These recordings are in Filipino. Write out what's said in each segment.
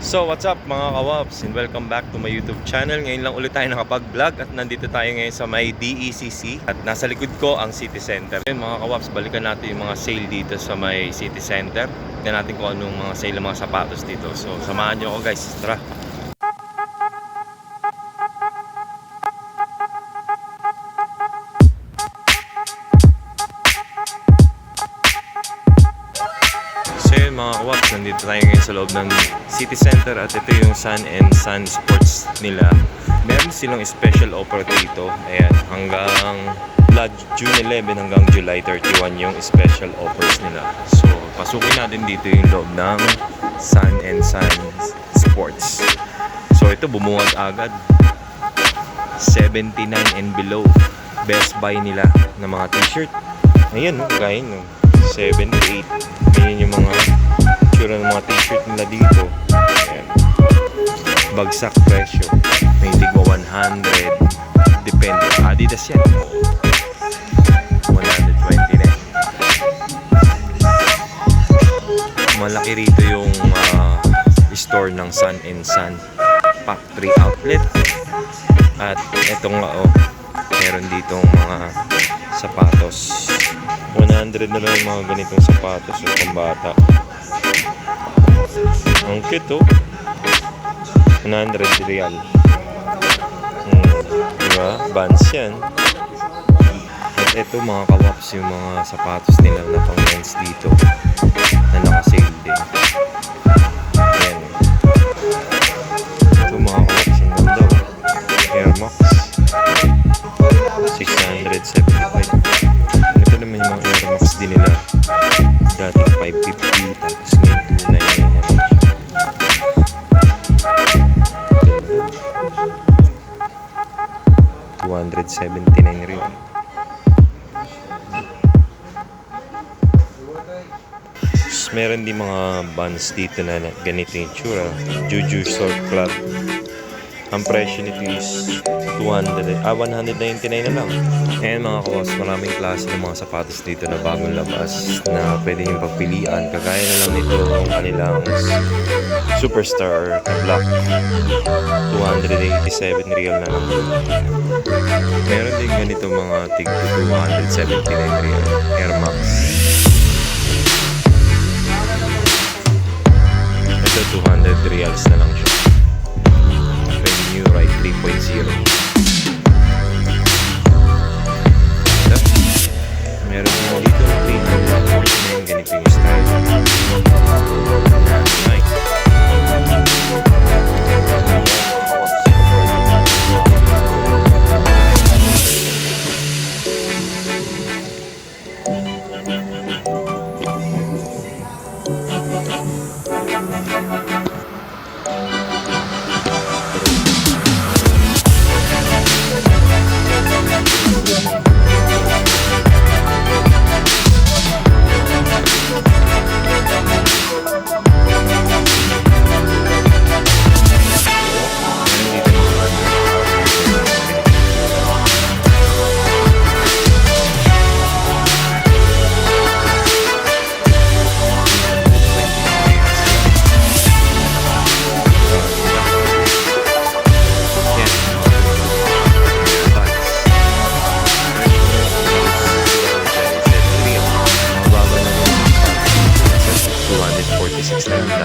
So what's up mga kawaps, and welcome back to my YouTube channel. Ngayon lang ulit tayo nakapag-vlog at nandito tayo ngayon sa may DECC at nasa likod ko ang City Center. Ngayon mga kawaps, balikan natin yung mga sale dito sa may City Center. Tignan natin kung anong mga sale ng mga sapatos dito. So samahan nyo ako guys, tara! So yun mga kawaps, nandito tayo ngayon sa loob ng City Center at ito yung Sun and Sun Sports nila. Meron silang special offer dito. Ayan, hanggang June 11 hanggang July 31 yung special offers nila. So pasukin natin dito yung loob ng Sun and Sun Sports. So ito bumuhat agad 79 and below. Best buy nila ng mga t-shirt. Ayan, gaya nyo 78. Ayan yung mga tsura ng mga t-shirt nila dito. Ayan. Bagsak presyo. May tigwa 100. Depende. Adidas yan. 120 na. Malaki rito yung store ng Sun and Sun Factory Outlet. At etong meron ditong mga sapatos. 100 na lang yung mga ganitong sapatos o pambata. Ang cute oh. 100 real. Diba? Vans yan. At ito mga kawaps yung mga sapatos nila na pang men's dito na naka-sale din. Ayan. Ito mga kawaps yung ganda oh. Air Max 675. Ito naman yung mga Air Max din nila. Dating 550 tapos ngayon 299 na. 279 rin. Meron din mga bands dito na ganito yung tsura. Juju Short Club. Ang presyo nito is 199 na lang. Ayan mga kawas, maraming klase ng mga sapatos dito na bagong labas na pwede yung pagpilian. Kagaya na lang nito ang kanilang Superstar na black. 287 real na lang. Meron din ganito mga tig 279 real. Air Max. Ito 200 reals na lang siya. New Ride 3.0. Meron mo dito 349 ganito yung style. Nice.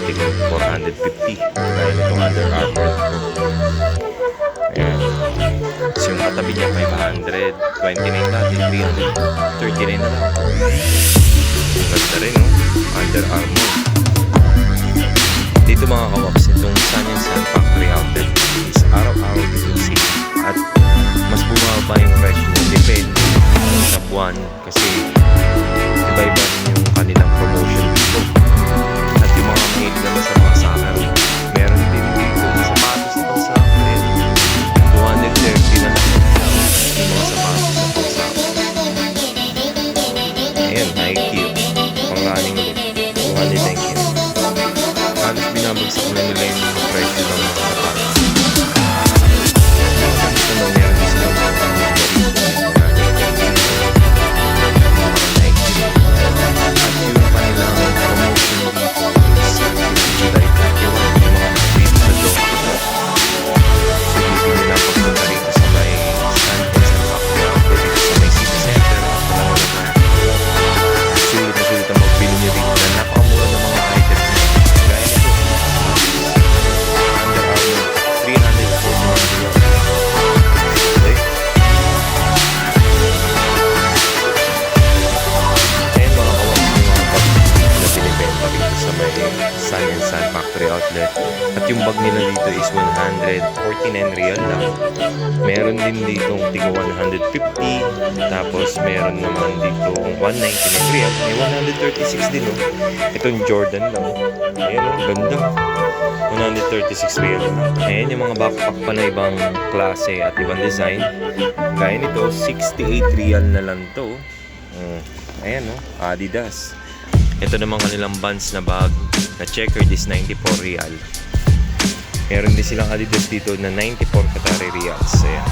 Dating 450 dahil itong Under Armour. Ayan. So yung katabi niya 529 dati 339 na lang. Ganda rin no? Under Armour. Dito mga kawaps, itong Sun and Sun Factory Outlet is araw-araw dito sale. At mas bumaba yung presyo ng depende sa buwan kasi iba-iba rin yung kanilang promotion dito. At yung mga mahilig naman sa mga soccer, meron din dito sapatos na pang soccer. 230 na lang yung mga sapatos na pang soccer. Ayan, Nike. Pang running ulit. 290. Halos binabagsak na nila yung mga presyo ng mga sapatos. Ito na meron din sila mga yung bag nila dito is 149 real lang. Meron din dito tigo 150. Tapos meron naman dito 199 real. May 136 din oh. Itong Jordan lang. Ayan oh, ganda. 136 real lang. Ayan yung mga backpack pa na ibang klase at ibang design. Gaya nito, 68 real na lang to. Ayan oh, Adidas. Ito naman kanilang Vans na bag na checkered is 94 real. Meron din silang Adidas dito na 94 Qatari reals. Ayan.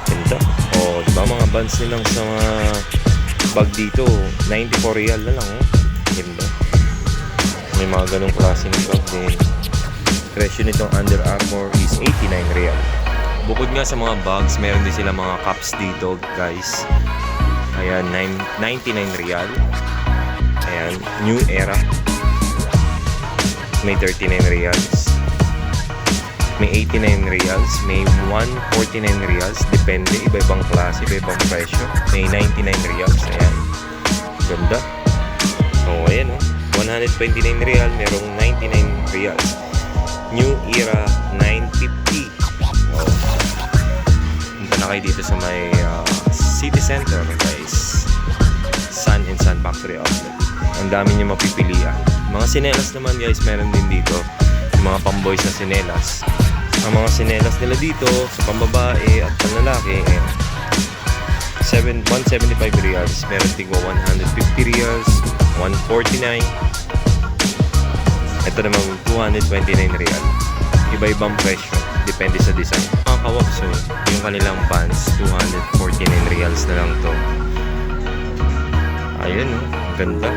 Ganda. O, diba mga Vans nilang sa mga bag dito, 94 real na lang. Oh. Ganda. May mga ganong klase ng bag din. Presyo nitong Under Armour is 89 real. Bukod nga sa mga bags, meron din silang mga caps dito, guys. Ayan, 99 real. Ayan, New Era. May 39 reals. May 89 reals. May 149 reals. Depende, iba-ibang klase, iba-ibang presyo. May 99 reals. Ayan. Ganda. O, ayan o. 129 real. Merong 99 reals. New Era 950. O. Punta na kayo dito sa may City Center, guys. Sun and Sun Factory Outlet. Ang dami nyo mapipilian. Mga sinelas naman, guys, meron din dito. Yung mga pamboys na sinelas. Ang mga sinelas nila dito sa pambabae at panlalaki, 175 reals. Meron tigwa 150 reals, 149. Ito naman 229 real. Iba-ibang presyo. Depende sa design. Mga kawapso, yung kanilang pants, 249 reals na lang to. Ayan oh, ganda.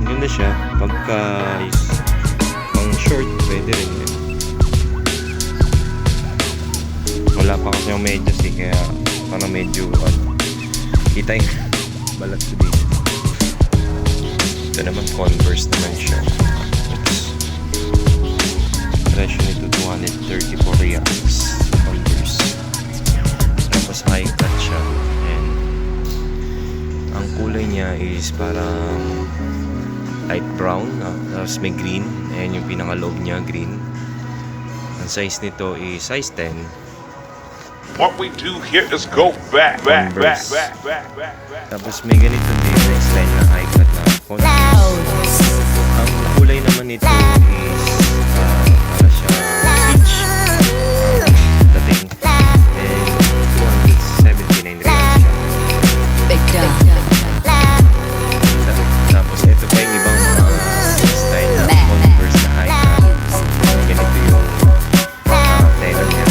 Ganda siya. Pagka pang short, pwede rin yun. Wala pa kasi yung medyas eh, kaya parang medyo kita yung balat ko dito. Ito naman Converse naman siya. Presyo nito 234 reals. Converse. Tapos high cut siya. And ang kulay niya is parang light brown, tapos may green. Ayan yung pinakaloob niya, green. Ang size nito is size 10. What we do here is go back. Tapos may ganito din na style na high cut na Converse. Ang kulay naman nito is para siya peach dating. And 279 reals siya. Tapos ito pa yung ibang style na Converse na high cut. Ganito yung tailor niya.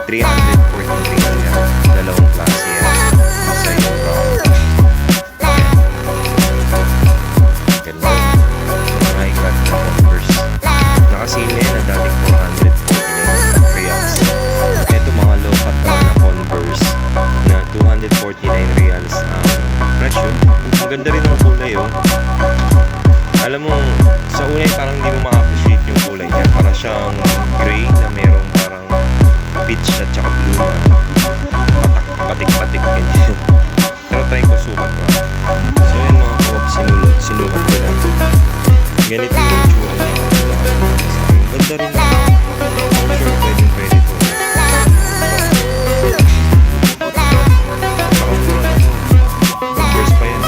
340 real niya. Dalawang klase yan. Isa yung brown. Ganda. High cut na Converse. Nakasili na dating 449 reals. Ito mga low cut na Converse na 249 reals ang presyo. Ang ganda rin ng kulay oh. Alam mo, sa una parang hindi mo ma-appreciate yung kulay niya. Para siyang gray na merong parang peach at saka blue na patik-patik ganyan. Pero try ko sukat ko. So yun mga kawap, sinukat ko lang. Ganito yung tsura niya. Ganda rin. Sure, pwede po. Converse pa yan.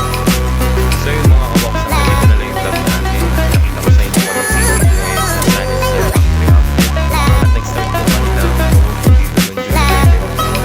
So yun mga kawak, sa mga na lang yung vlog natin. Nakita ko sa inyo kung anong season nyo ngayon sa Sun and Sun Factory Outlet. At next time po kanila, pumunta dito ng June 20.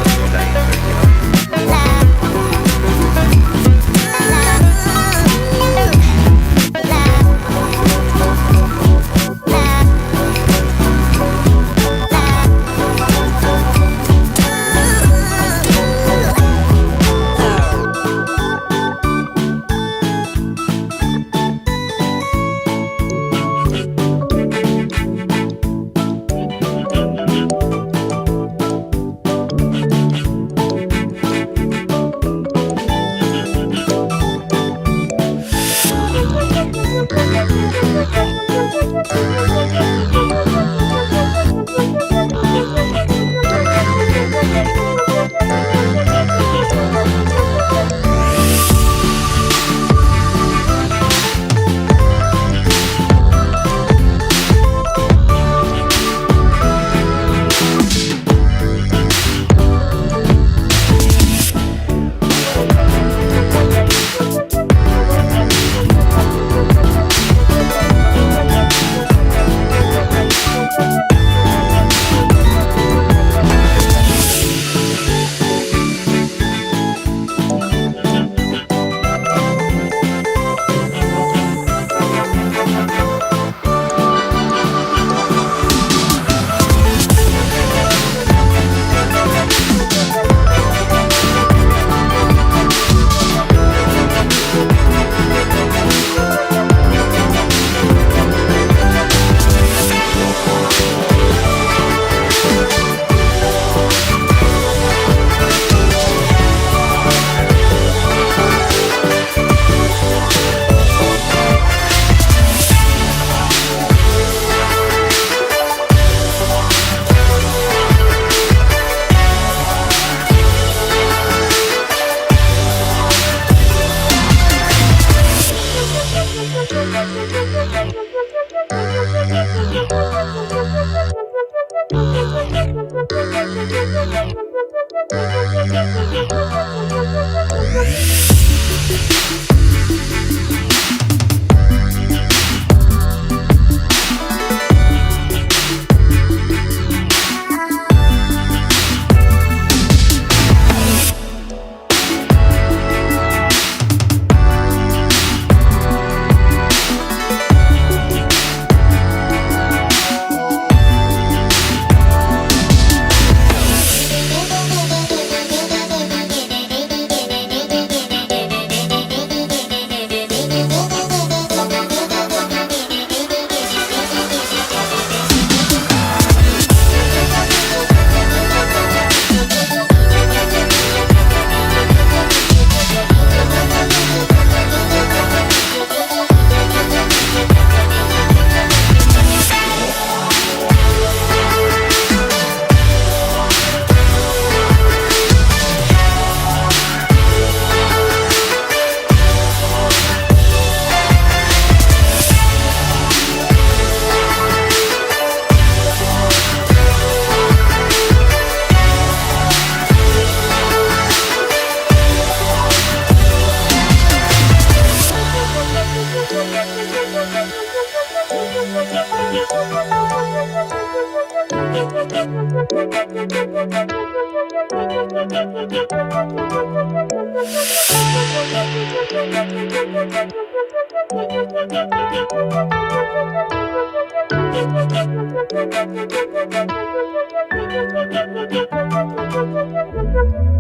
Thank you.